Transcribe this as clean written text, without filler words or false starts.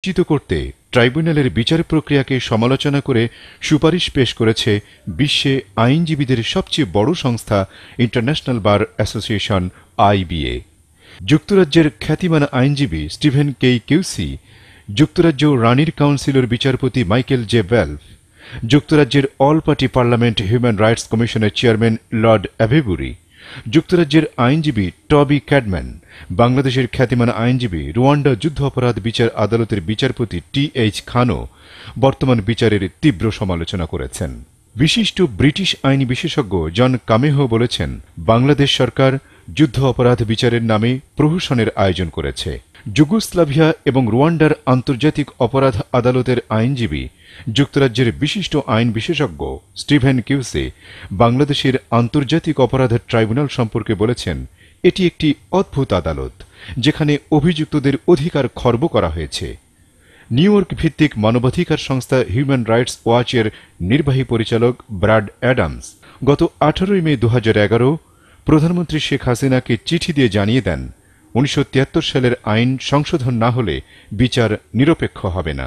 নিশ্চিত করতে ট্রাইব্যুনালের বিচার প্রক্রিয়াকে সমালোচনা করে সুপারিশ পেশ করেছে বিশ্বে আইনজীবীদের সবচেয়ে বড় সংস্থা ইন্টারন্যাশনাল বার অ্যাসোসিয়েশন আইবিএ। যুক্তরাজ্যের খ্যাতিমান আইনজীবী স্টিভেন কেইসি, যুক্তরাজ্য রানির কাউন্সিলের বিচারপতি মাইকেল জে ভেলভ, যুক্তরাজ্যের all party parliament human rights কমিশনের চেয়ারম্যান লর্ড অ্যাভেবুরি, যুক্তরাজ্যের আইনজীবী টবি ক্যাডম্যান, বাংলাদেশের খ্যাতিমান আইনজীবী রুয়ান্ডা যুদ্ধ অপরাধ বিচার আদালতের বিচারপতি টি.এইচ. খানও বর্তমান বিচারের তীব্র সমালোচনা করেছেন। বিশিষ্ট ব্রিটিশ আইন বিশেষজ্ঞ জন কামেহো বলেছেন, বাংলাদেশ সরকার যুদ্ধ অপরাধ বিচারের নামে প্রহসনের আয়োজন করেছে। যুগোস্লাভিয়া এবং রুয়ান্ডার আন্তর্জাতিক অপরাধ আদালতের আইনজীবী, যুক্তরাজ্যের বিশিষ্ট আইন বিশেষজ্ঞ স্টিভেন কিউসে বাংলাদেশের আন্তর্জাতিক অপরাধ ট্রাইব্যুনাল সম্পর্কে বলেছেন, এটি একটি অদ্ভুত আদালত যেখানে অভিযুক্তদের অধিকার খর্ব করা হয়েছে। নিউ ইয়র্ক ভিত্তিক মানবাধিকার সংস্থা হিউম্যান রাইটস ওয়াচের নির্বাহী পরিচালক ব্রাড অ্যাডামস গত 18 মে 2011 প্রধানমন্ত্রী শেখ হাসিনাকে চিঠি দিয়ে জানিয়ে দেন, 1973 সালের আইন সংশোধন না হলে বিচার নিরপেক্ষ হবে না।